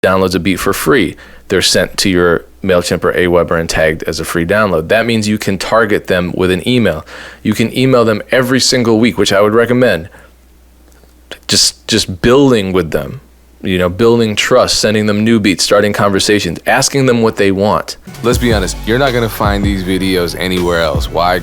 downloads a beat for free. They're sent to your MailChimp or Aweber and tagged as a free download. That means you can target them with an email. You can email them every single week, which I would recommend. Just building with them, building trust, sending them new beats, starting conversations, asking them what they want. Let's be honest, you're not gonna find these videos anywhere else. Why?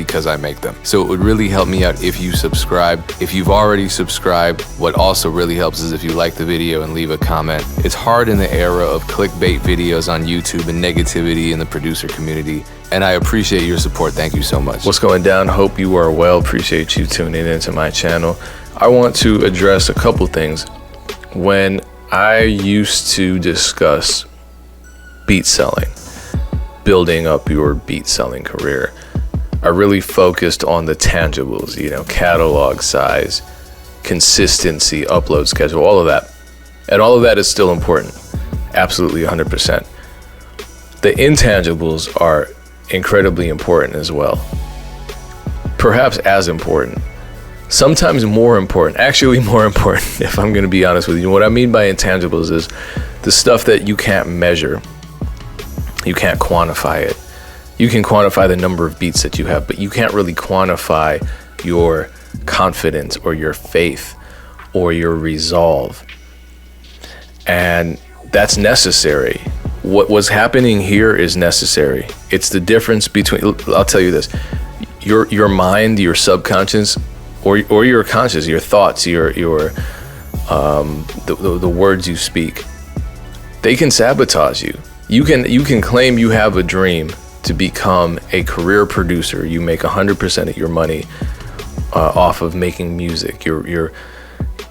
Because I make them. So it would really help me out if you subscribe. If you've already subscribed, what also really helps is if you like the video and leave a comment. It's hard in the era of clickbait videos on YouTube and negativity in the producer community, and I appreciate your support. Thank you so much. What's going down? Hope you are well. Appreciate you tuning into my channel. I want to address a couple things. When I used to discuss beat selling, building up your beat selling career, I really focused on the tangibles, catalog size, consistency, upload schedule, all of that. And all of that is still important. Absolutely 100%. The intangibles are incredibly important as well. Perhaps as important. Sometimes more important, actually more important, if I'm going to be honest with you. What I mean by intangibles is the stuff that you can't measure. You can't quantify it. You can quantify the number of beats that you have, but you can't really quantify your confidence or your faith or your resolve. And that's necessary. What was happening here is necessary. It's the difference between, I'll tell you this, your mind, your subconscious, or your conscious, your thoughts, the words you speak, they can sabotage you. You can claim you have a dream to become a career producer. You make 100% of your money off of making music. You're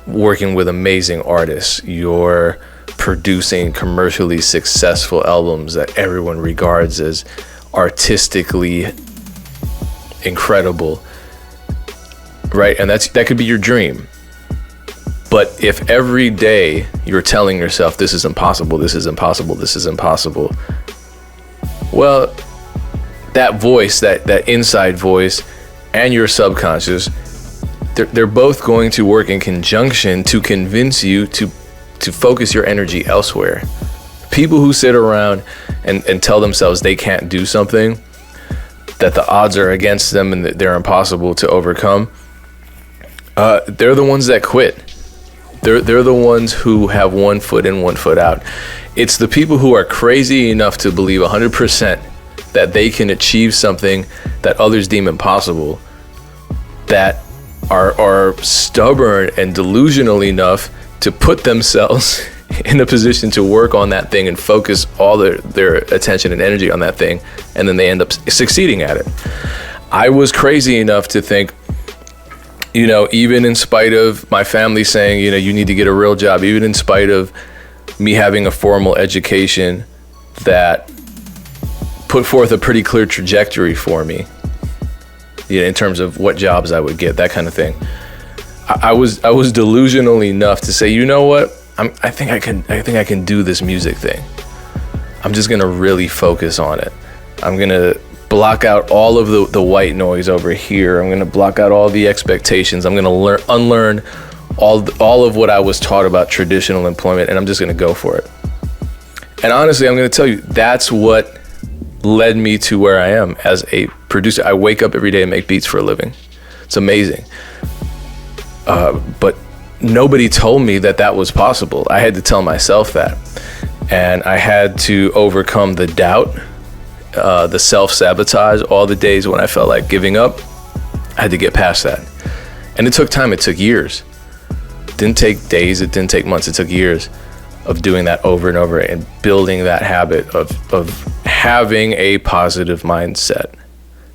working with amazing artists. You're producing commercially successful albums that everyone regards as artistically incredible. Right, and that could be your dream. But if every day you're telling yourself this is impossible, this is impossible, this is impossible, well, that voice, that inside voice, and your subconscious, they're both going to work in conjunction to convince you to focus your energy elsewhere. People who sit around and tell themselves they can't do something, that the odds are against them and that they're impossible to overcome, they're the ones that quit. They're the ones who have one foot in, one foot out. It's the people who are crazy enough to believe 100% that they can achieve something that others deem impossible, that are stubborn and delusional enough to put themselves in a position to work on that thing and focus all their attention and energy on that thing, and then they end up succeeding at it. I was crazy enough to think, even in spite of my family saying, you need to get a real job, even in spite of me having a formal education that put forth a pretty clear trajectory for me, in terms of what jobs I would get, that kind of thing. I was delusional enough to say, you know what? I think I can do this music thing. I'm just gonna really focus on it. I'm gonna block out all of the white noise over here. I'm gonna block out all the expectations. I'm gonna unlearn all of what I was taught about traditional employment, and I'm just gonna go for it. And honestly, I'm gonna tell you, that's what led me to where I am as a producer. I wake up every day and make beats for a living. It's amazing. But nobody told me that was possible. I had to tell myself that. And I had to overcome the doubt, the self-sabotage, all the days when I felt like giving up. I had to get past that. And it took time. It took years. It didn't take days. It didn't take months. It took years of doing that over and over and building that habit of having a positive mindset,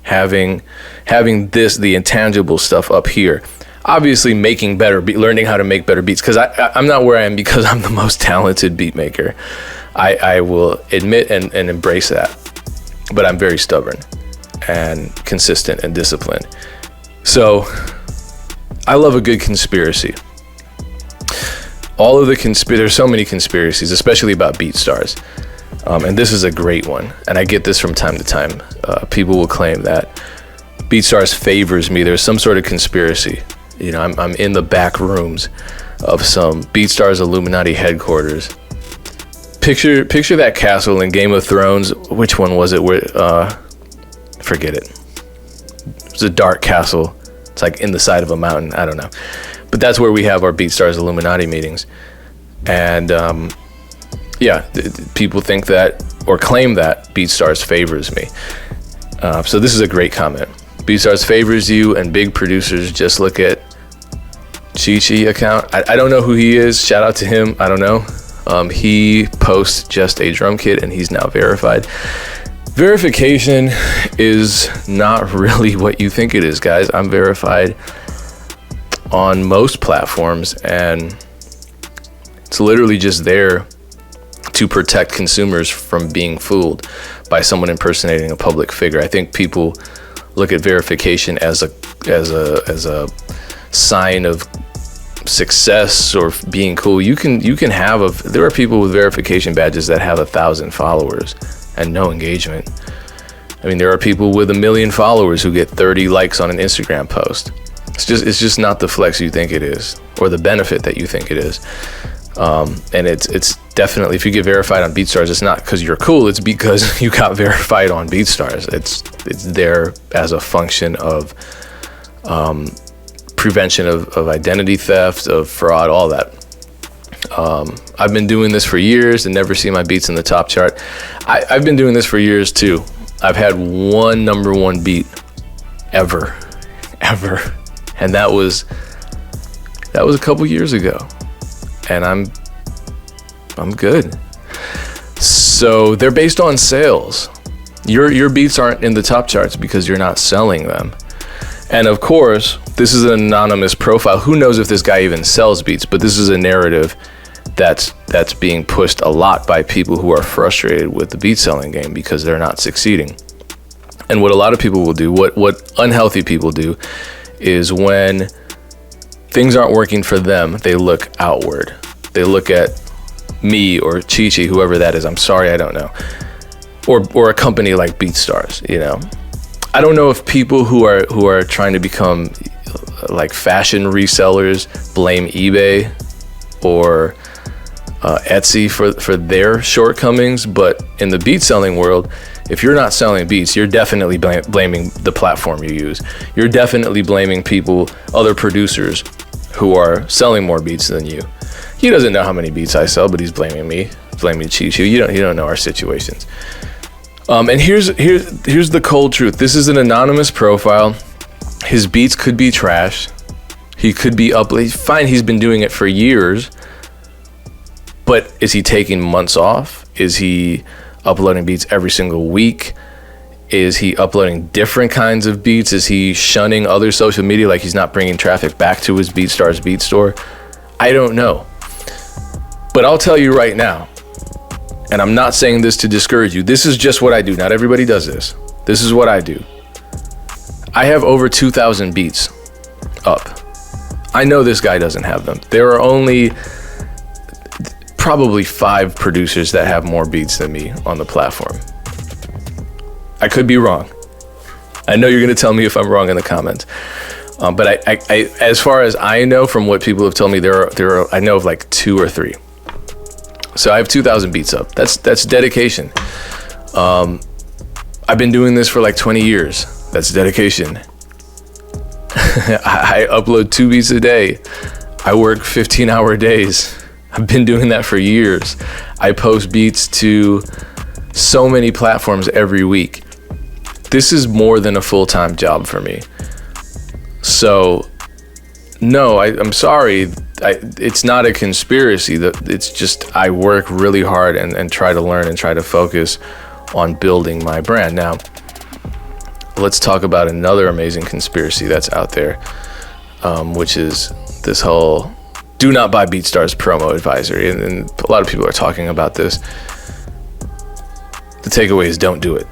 having the intangible stuff up here. Obviously making learning how to make better beats, because I'm not where I am because I'm the most talented beat maker. I will admit and embrace that, but I'm very stubborn and consistent and disciplined. So I love a good conspiracy. There's so many conspiracies, especially about Beatstars. And this is a great one. And I get this from time to time. People will claim that Beatstars favors me. There's some sort of conspiracy. I'm in the back rooms of some Beatstars Illuminati headquarters, Picture that castle in Game of Thrones. Which one was it? Where forget it. It's a dark castle. It's like in the side of a mountain. I don't know, but that's where we have our Beatstars Illuminati meetings. And people think that or claim that Beatstars favors me. So this is a great comment. Beatstars favors you, and big producers just look at Chi account. I don't know who he is. Shout out to him. I don't know. He posts just a drum kit, and he's now verified. Verification is not really what you think it is, guys. I'm verified on most platforms, and it's literally just there to protect consumers from being fooled by someone impersonating a public figure. I think people look at verification as a sign of success or being cool. You can there are people with verification badges that have 1,000 followers and no engagement. I mean, there are people with 1 million followers who get 30 likes on an Instagram post. It's just not the flex you think it is, or the benefit that you think it is. And it's definitely, if you get verified on BeatStars, it's not because you're cool, it's because you got verified on BeatStars. It's there as a function of prevention of identity theft, of fraud, all that. I've been doing this for years and never seen my beats in the top chart. I've been doing this for years too. I've had one number one beat ever, and that was a couple years ago, and I'm good. So they're based on sales. Your beats aren't in the top charts because you're not selling them. And of course, this is an anonymous profile. Who knows if this guy even sells beats, but this is a narrative that's being pushed a lot by people who are frustrated with the beat selling game because they're not succeeding. And what a lot of people will do, what unhealthy people do, is when things aren't working for them, they look outward. They look at me or Chi, whoever that is. I'm sorry, I don't know. Or a company like BeatStars, you know. I don't know if people who are trying to become like fashion resellers blame eBay or Etsy for their shortcomings, but in the beat selling world, if you're not selling beats, you're definitely blaming the platform you use. You're definitely blaming people, other producers who are selling more beats than you. He doesn't know how many beats I sell, but he's blaming me, blaming Chi. You don't know our situations. And here's the cold truth. This is an anonymous profile. His beats could be trash. He could be fine. He's been doing it for years. But is he taking months off? Is he uploading beats every single week? Is he uploading different kinds of beats? Is he shunning other social media, like he's not bringing traffic back to his BeatStars beat store? I don't know. But I'll tell you right now, and I'm not saying this to discourage you, this is just what I do. Not everybody does this. This is what I do. I have over 2,000 beats up. I know this guy doesn't have them. There are only probably 5 producers that have more beats than me on the platform. I could be wrong. I know you're going to tell me if I'm wrong in the comments. But I, as far as I know, from what people have told me, there are I know of like 2 or 3. So I have 2,000 beats up. That's dedication. I've been doing this for like 20 years. That's dedication. I upload 2 beats a day. I work 15-hour days. I've been doing that for years. I post beats to so many platforms every week. This is more than a full-time job for me. So, no, I'm sorry. It's not a conspiracy. It's just I work really hard and try to learn and try to focus on building my brand. Now, let's talk about another amazing conspiracy that's out there, which is this whole do not buy Beatstars Promo advisory. And a lot of people are talking about this. The takeaway is don't do it.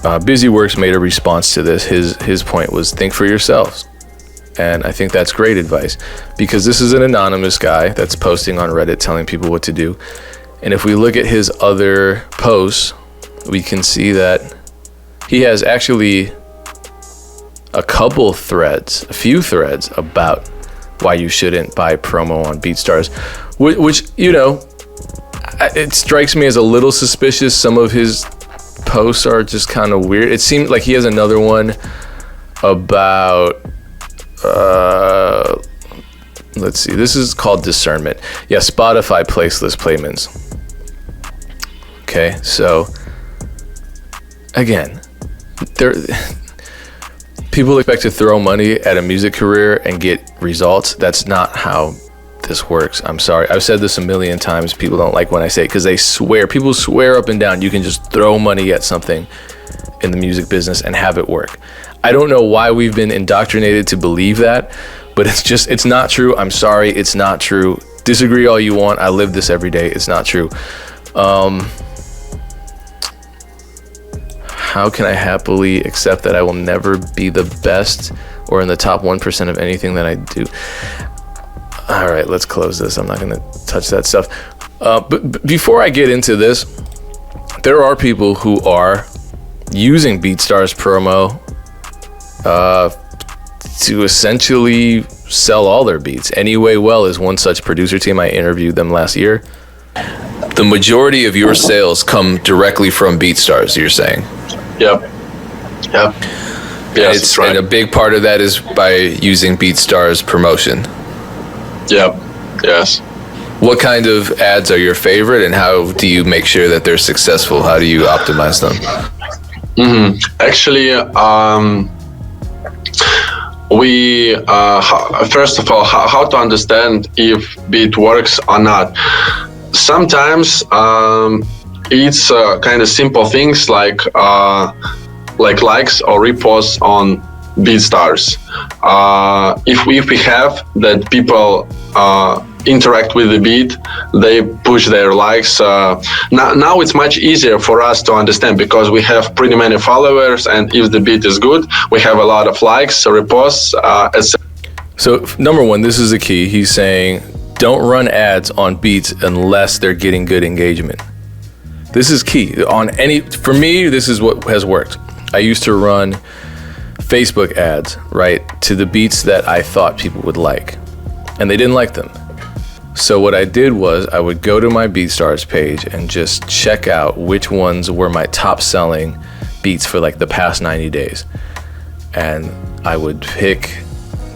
Busyworks made a response to this. His point was think for yourselves. And I think that's great advice because this is an anonymous guy that's posting on Reddit telling people what to do. And if we look at his other posts, we can see that he has actually a few threads about why you shouldn't buy promo on BeatStars, which, you know, it strikes me as a little suspicious. Some of his posts are just kind of weird. It seems like he has another one about let's see, this is called discernment. Yeah, Spotify placeless payments. Okay, so again, people expect to throw money at a music career and get results. That's not how this works. I'm sorry. I've said this a million times. People don't like when I say it because people swear up and down you can just throw money at something in the music business and have it work. I don't know why we've been indoctrinated to believe that, but it's not true. I'm sorry. It's not true. Disagree all you want. I live this every day. It's not true. How can I happily accept that I will never be the best or in the top 1% of anything that I do? All right, let's close this. I'm not going to touch that stuff. But before I get into this, there are people who are using Beatstars Promo to essentially sell all their beats. Anyway Well is one such producer team. I interviewed them last year. The majority of your sales come directly from Beatstars, you're saying? Yep. Yes, that's right. And a big part of that is by using Beatstars promotion. Yep. Yes. What kind of ads are your favorite, and how do you make sure that they're successful? How do you optimize them? Actually, we first of all, how to understand if beat works or not. Sometimes it's kind of simple things like likes or reposts on Beatstars. If we have that people interact with the beat, they push their likes. Now it's much easier for us to understand because we have pretty many followers, and if the beat is good, we have a lot of likes, reposts, etc. So number one, this is the key. He's saying don't run ads on beats unless they're getting good engagement. This is key. For me, this is what has worked. I used to run Facebook ads, right, to the beats that I thought people would like, and they didn't like them. So what I did was I would go to my Beatstars page and just check out which ones were my top selling beats for like the past 90 days. And I would pick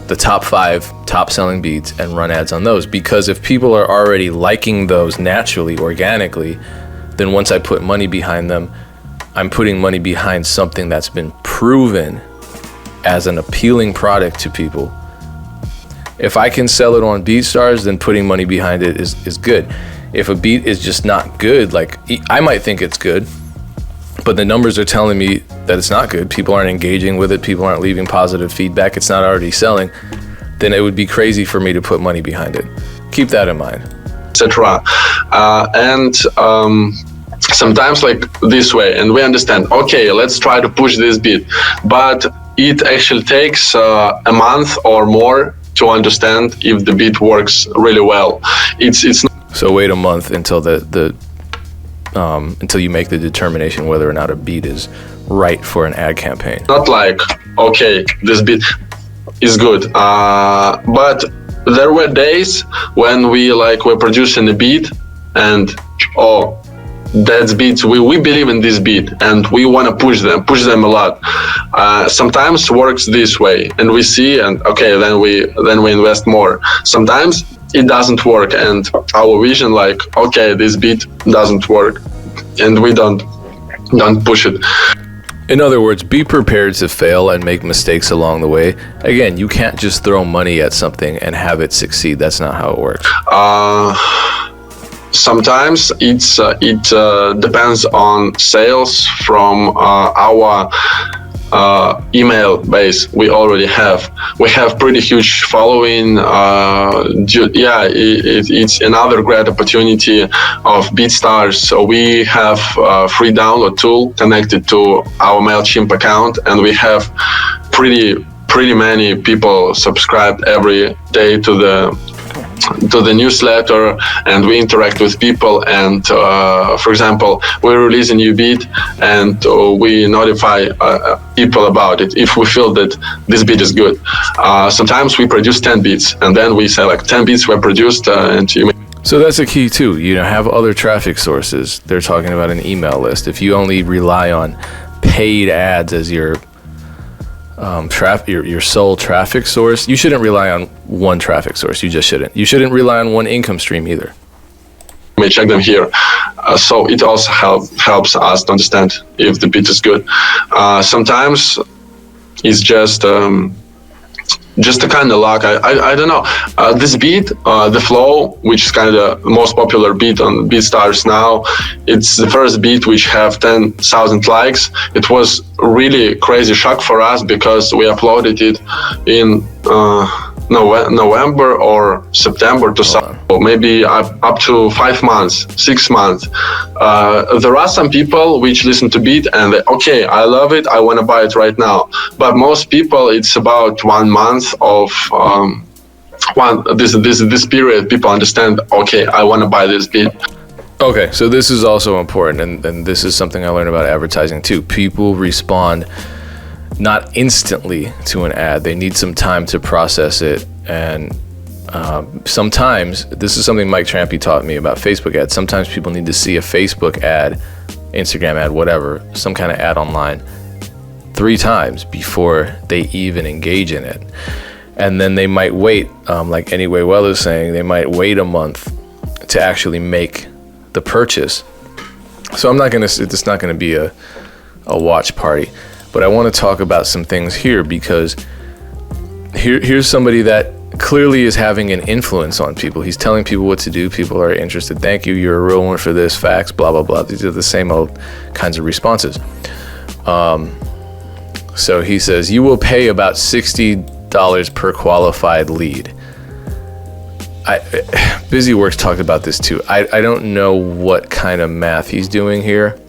the top 5 top selling beats and run ads on those, because if people are already liking those naturally, organically, then once I put money behind them, I'm putting money behind something that's been proven as an appealing product to people. If I can sell it on Beatstars, then putting money behind it is good. If a beat is just not good, like I might think it's good, but the numbers are telling me that it's not good. People aren't engaging with it. People aren't leaving positive feedback. It's not already selling. Then it would be crazy for me to put money behind it. Keep that in mind. Etc. Sometimes like this way, and we understand, okay, let's try to push this beat, but it actually takes a month or more to understand if the beat works really well. It's not. So wait a month until until you make the determination whether or not a beat is right for an ad campaign. Not like, okay, this beat is good, but there were days when we're producing a beat and that's beats, we believe in this beat and we want to push them a lot. Sometimes works this way and we see, and okay, then we invest more. Sometimes it doesn't work and our vision okay, this beat doesn't work and we don't push it. In other words, be prepared to fail and make mistakes along the way. Again, you can't just throw money at something and have it succeed. That's not how it works. Sometimes it depends on sales from our email base we already have. We have pretty huge following. It's another great opportunity of Beatstars. So we have a free download tool connected to our MailChimp account, and we have pretty many people subscribed every day to the newsletter, and we interact with people, and for example, we release a new beat and we notify people about it if we feel that this beat is good. Sometimes we produce 10 beats and then we say 10 beats were produced and you So that's a key too. Have other traffic sources. They're talking about an email list. If you only rely on paid ads as your your sole traffic source, you shouldn't rely on one traffic source. You just shouldn't. You shouldn't rely on one income stream either. You may check them here. So it also helps us to understand if the beat is good. Sometimes it's just a kind of luck. I don't know. This beat, the flow, which is kind of the most popular beat on Beatstars now, it's the first beat which have 10,000 likes. It was really crazy shock for us because we uploaded it in November or September to maybe up to 5 months, 6 months. There are some people which listen to beat and they, okay, I love it, I want to buy it right now. But most people, it's about 1 month of this period. People understand, okay, I want to buy this beat. Okay, so this is also important, and this is something I learned about advertising too. People respond not instantly to an ad. They need some time to process it, and sometimes, this is something Mike Trampy taught me about Facebook ads, sometimes people need to see a Facebook ad, Instagram ad, whatever, some kind of ad online 3 times before they even engage in it. And then they might wait, like Anyway Well is saying, they might wait a month to actually make the purchase. So it's not gonna be a watch party. But I want to talk about some things here because here's somebody that clearly is having an influence on people. He's telling people what to do. People are interested. Thank you. You're a real one for this. Facts, blah, blah, blah. These are the same old kinds of responses. So he says, you will pay about $60 per qualified lead. Busyworks talked about this too. I don't know what kind of math he's doing here.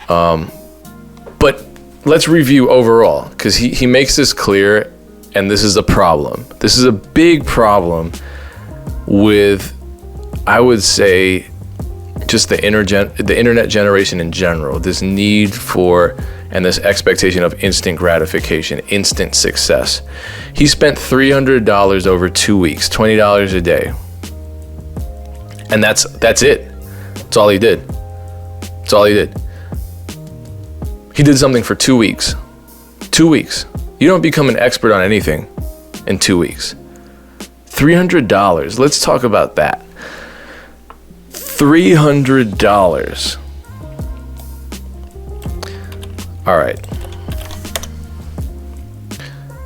But let's review overall, because he makes this clear, and this is a problem. This is a big problem with, I would say, just the internet generation in general. This need for, and this expectation of instant gratification, instant success. He spent $300 over 2 weeks, $20 a day. And that's it. That's all he did. That's all he did. He did something for 2 weeks. 2 weeks. You don't become an expert on anything in 2 weeks. $300. Let's talk about that. $300. All right.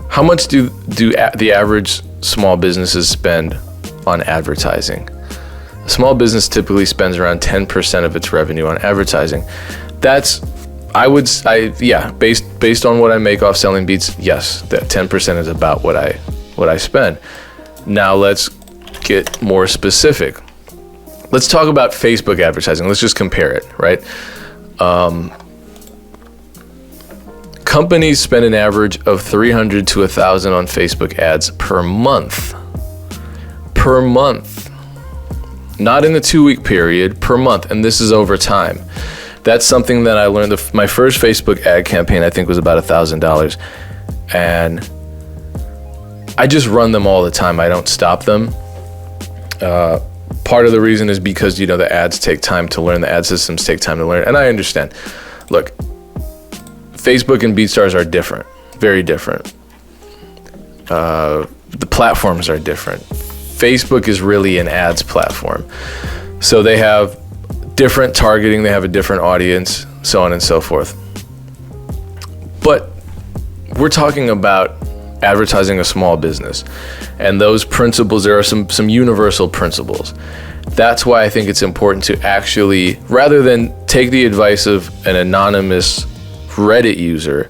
How much do the average small businesses spend on advertising? A small business typically spends around 10% of its revenue on advertising. That's, based on what I make off selling beats, yes, that 10% is about what I spend. Now let's get more specific. Let's talk about Facebook advertising. Let's just compare it, right? Companies spend an average of $300 to $1,000 on Facebook ads per month. Per month. Not in the 2 week period, per month, and this is over time. That's something that I learned. My first Facebook ad campaign, I think, was about $1,000, and I just run them all the time. I don't stop them. Part of the reason is because, the ads take time to learn. The ad systems take time to learn, and I understand. Look, Facebook and Beatstars are different, very different. The platforms are different. Facebook is really an ads platform. So they have different targeting, they have a different audience, so on and so forth. But we're talking about advertising a small business. And those principles, there are some universal principles. That's why I think it's important to actually, rather than take the advice of an anonymous Reddit user,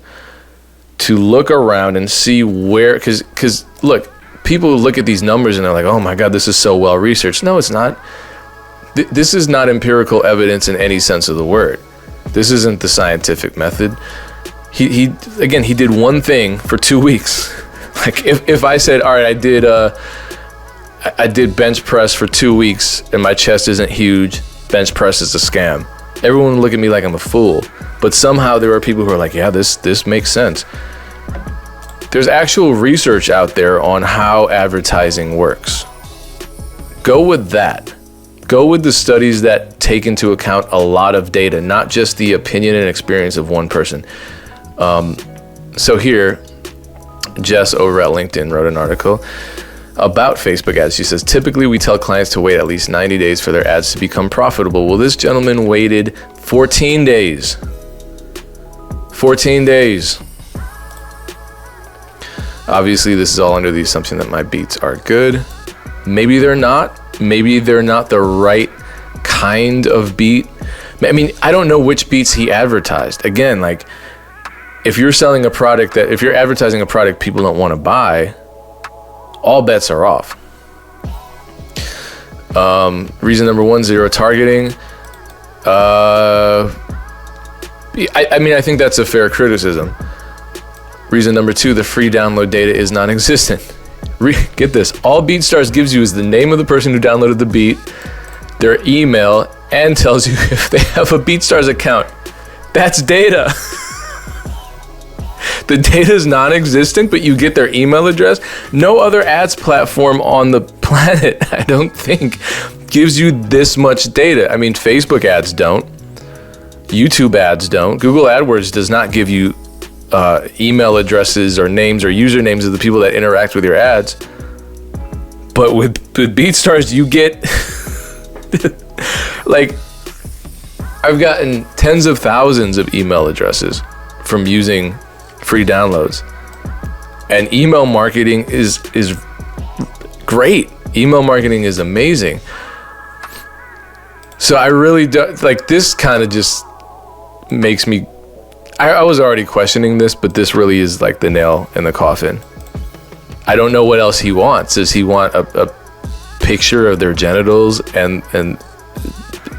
to look around and see where, because look, people look at these numbers and they're like, oh my God, this is so well researched. No, it's not. This is not empirical evidence in any sense of the word. This isn't the scientific method. He did one thing for 2 weeks. Like if I said, all right, I did bench press for 2 weeks and my chest isn't huge, bench press is a scam. Everyone would look at me like I'm a fool. But somehow there are people who are like, yeah, this makes sense. There's actual research out there on how advertising works. Go with that. Go with the studies that take into account a lot of data, not just the opinion and experience of one person. So here, Jess over at LinkedIn wrote an article about Facebook ads. She says, typically we tell clients to wait at least 90 days for their ads to become profitable. Well, this gentleman waited 14 days. 14 days. Obviously, this is all under the assumption that my beats are good. Maybe they're not. Maybe they're not the right kind of beat. I mean, I don't know which beats he advertised. Again, like, if you're selling a product if you're advertising a product people don't want to buy, all bets are off. Reason number 1, zero targeting. I mean, I think that's a fair criticism. Reason number 2, the free download data is non-existent. Get this, all Beatstars gives you is the name of the person who downloaded the beat, their email, and tells you if they have a Beatstars account. That's data. The data is non-existent, but you get their email address. No other ads platform on the planet, I don't think, gives you this much data. I mean, Facebook ads don't. YouTube ads don't. Google AdWords does not give you email addresses or names or usernames of the people that interact with your ads. But with BeatStars, you get like, I've gotten tens of thousands of email addresses from using free downloads, and email marketing is great. Email marketing is amazing. So I really do, like, this kind of just makes me, I was already questioning this, but this really is like the nail in the coffin. I don't know what else he wants. Does he want a picture of their genitals and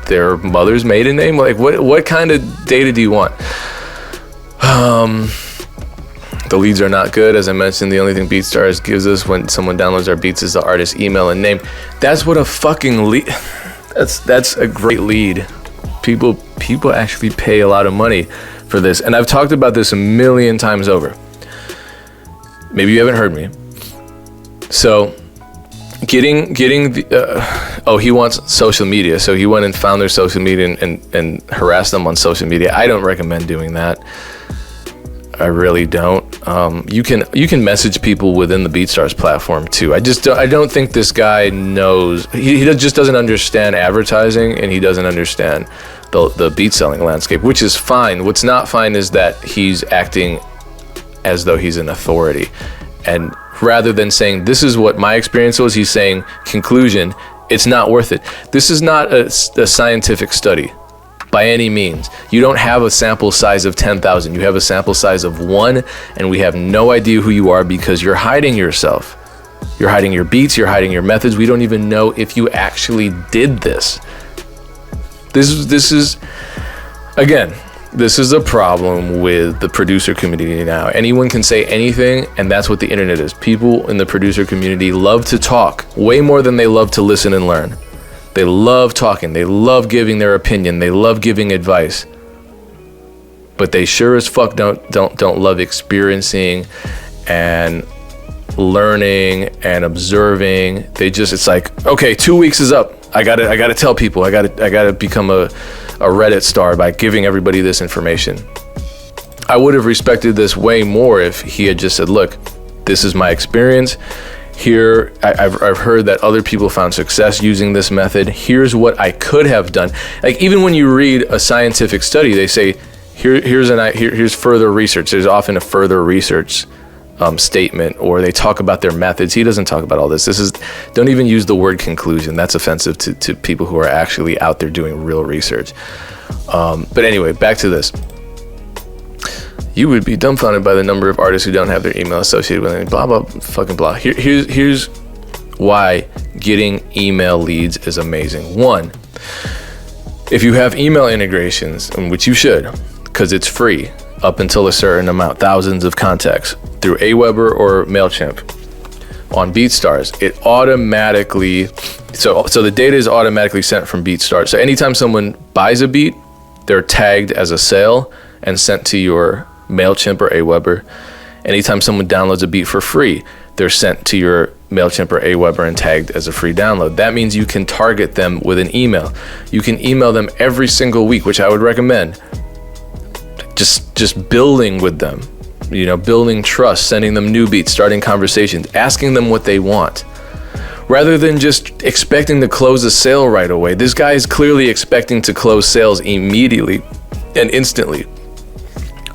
their mother's maiden name? Like, what kind of data do you want? The leads are not good. As I mentioned, the only thing BeatStars gives us when someone downloads our beats is the artist's email and name. That's what a fucking lead. That's a great lead. People actually pay a lot of money for this, and I've talked about this a million times over. Maybe you haven't heard me. So, getting the he wants social media. So he went and found their social media and harassed them on social media. I don't recommend doing that. I really don't. You can message people within the BeatStars platform too. I don't think this guy knows. He just doesn't understand advertising, and he doesn't understand the beat selling landscape, which is fine. What's not fine is that he's acting as though he's an authority, and rather than saying this is what my experience was, he's saying conclusion, it's not worth it. This is not a scientific study. By any means. You don't have a sample size of 10,000. You have a sample size of 1, and we have no idea who you are because you're hiding yourself. You're hiding your beats, you're hiding your methods. We don't even know if you actually did this. This is a problem with the producer community now. Anyone can say anything, and that's what the internet is. People in the producer community love to talk way more than they love to listen and learn. They love talking. They love giving their opinion. They love giving advice. But they sure as fuck don't love experiencing and learning and observing. It's like, okay, 2 weeks is up. I gotta tell people. I gotta become a Reddit star by giving everybody this information. I would have respected this way more if he had just said, look, this is my experience. Here, I've heard that other people found success using this method. Here's what I could have done. Like, even when you read a scientific study, they say, here's further research. There's often a further research statement, or they talk about their methods. He doesn't talk about all this. Don't even use the word conclusion. That's offensive to people who are actually out there doing real research. But anyway, back to this. You would be dumbfounded by the number of artists who don't have their email associated with any blah, blah, fucking blah. Here's why getting email leads is amazing. 1, if you have email integrations, which you should, because it's free up until a certain amount, thousands of contacts through Aweber or MailChimp on BeatStars, it automatically, so the data is automatically sent from BeatStars. So anytime someone buys a beat, they're tagged as a sale and sent to your MailChimp or Aweber. Anytime someone downloads a beat for free, they're sent to your MailChimp or Aweber and tagged as a free download. That means you can target them with an email. You can email them every single week, which I would recommend. Just building with them, building trust, sending them new beats, starting conversations, asking them what they want. Rather than just expecting to close a sale right away. This guy is clearly expecting to close sales immediately and instantly.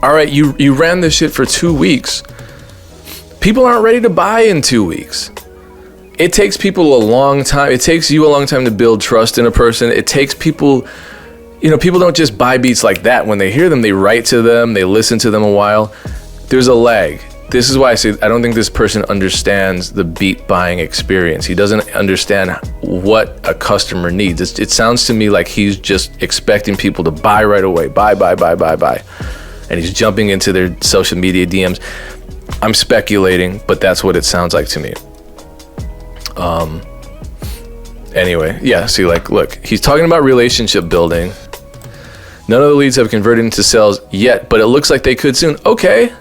All right, you ran this shit for 2 weeks. People aren't ready to buy in 2 weeks. It takes people a long time. It takes you a long time to build trust in a person. It takes people, people don't just buy beats like that. When they hear them, they write to them, they listen to them a while. There's a lag. This is why I say I don't think this person understands the beat buying experience. He doesn't understand what a customer needs. It sounds to me like he's just expecting people to buy right away. Buy. And he's jumping into their social media DMs. I'm speculating, but that's what it sounds like to me. Anyway, yeah, see, look, he's talking about relationship building. None of the leads have converted into sales yet, but it looks like they could soon. Okay.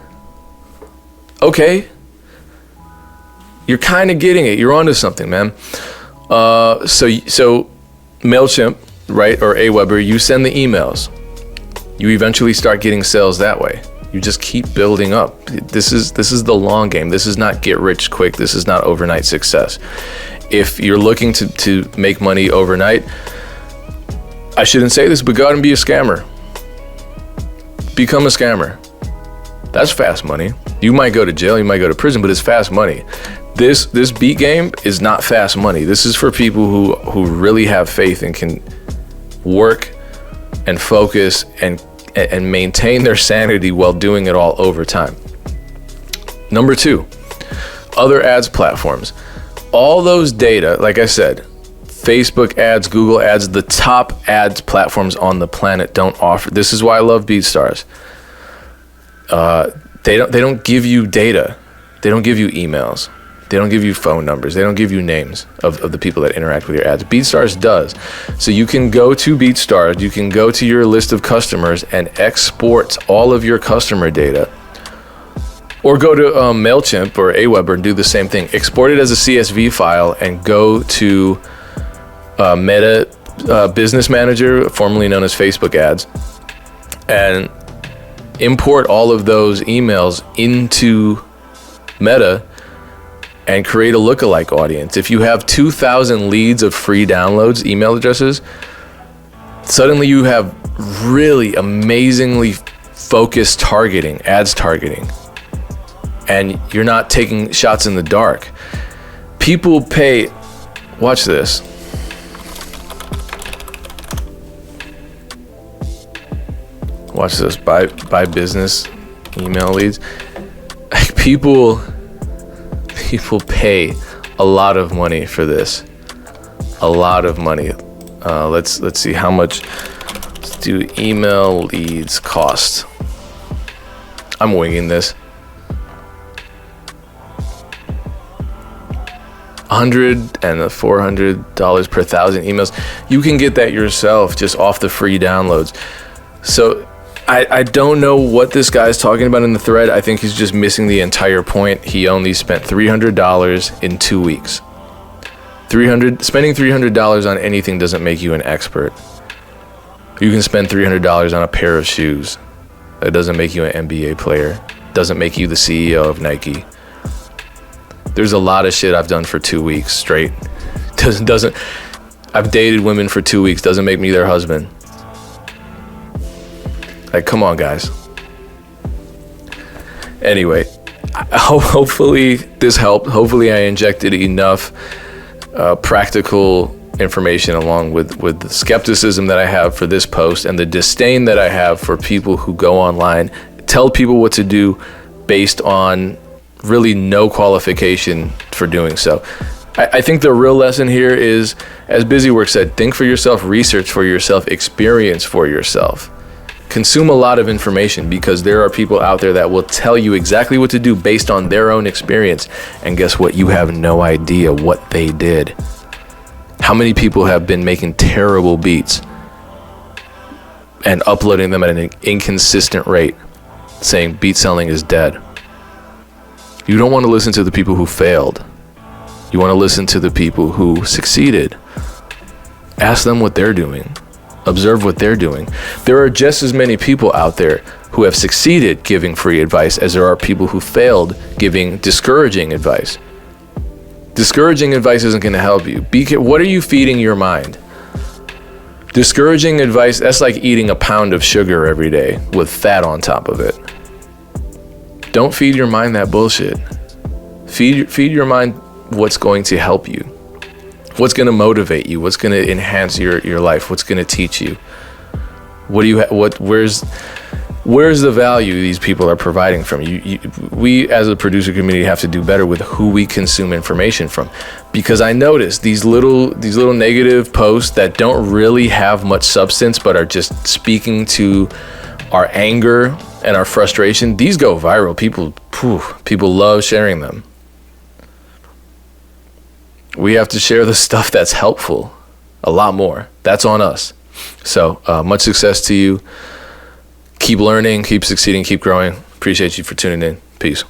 You're kind of getting it. You're onto something, man. So MailChimp, right, or Aweber, you send the emails. You eventually start getting sales that way. You just keep building up. This is the long game. This is not get rich quick. This is not overnight success. If you're looking to make money overnight, I shouldn't say this, but go out and be a scammer. Become a scammer. That's fast money. You might go to jail, you might go to prison, but it's fast money. This beat game is not fast money. This is for people who really have faith and can work and focus and maintain their sanity while doing it all over time. Number 2, other ads platforms. All those data, like I said, Facebook ads, Google ads, the top ads platforms on the planet don't offer. This is why I love Beatstars. They don't give you data. They don't give you emails. They don't give you phone numbers. They don't give you names of the people that interact with your ads. Beatstars does. So you can go to Beatstars, you can go to your list of customers and export all of your customer data. Or go to MailChimp or Aweber and do the same thing. Export it as a CSV file and go to Meta Business Manager, formerly known as Facebook ads, and import all of those emails into Meta and create a lookalike audience. If you have 2,000 leads of free downloads, email addresses, suddenly you have really amazingly focused targeting, ads targeting, and you're not taking shots in the dark. People pay, watch this. Watch this, buy business email leads. Like people pay a lot of money for this. A lot of money. Let's see how much do email leads cost. I'm winging this. $100 and $400 per 1,000 emails. You can get that yourself just off the free downloads. So I don't know what this guy's talking about in the thread. I think he's just missing the entire point. He only spent $300 in 2 weeks. Spending $300 on anything doesn't make you an expert. You can spend $300 on a pair of shoes. That doesn't make you an NBA player. Doesn't make you the CEO of Nike. There's a lot of shit I've done for 2 weeks straight. I've dated women for 2 weeks. Doesn't make me their husband. Like, come on, guys. Anyway, hopefully this helped. Hopefully I injected enough practical information along with the skepticism that I have for this post and the disdain that I have for people who go online, tell people what to do based on really no qualification for doing so. I think the real lesson here is, as Busywork said, think for yourself, research for yourself, experience for yourself. Consume a lot of information, because there are people out there that will tell you exactly what to do based on their own experience. And guess what? You have no idea what they did. How many people have been making terrible beats and uploading them at an inconsistent rate, saying beat selling is dead? You don't want to listen to the people who failed. You want to listen to the people who succeeded. Ask them what they're doing. Observe what they're doing. There are just as many people out there who have succeeded giving free advice as there are people who failed giving discouraging advice. Discouraging advice isn't going to help you. What are you feeding your mind? Discouraging advice, that's like eating a pound of sugar every day with fat on top of it. Don't feed your mind that bullshit. Feed your mind what's going to help you. What's going to motivate you? What's going to enhance your life? What's going to teach you? Where's the value these people are providing from you? We as a producer community have to do better with who we consume information from, because I notice these little negative posts that don't really have much substance but are just speaking to our anger and our frustration. These go viral. People love sharing them. We have to share the stuff that's helpful a lot more. That's on us. So much success to you. Keep learning, keep succeeding, keep growing. Appreciate you for tuning in. Peace.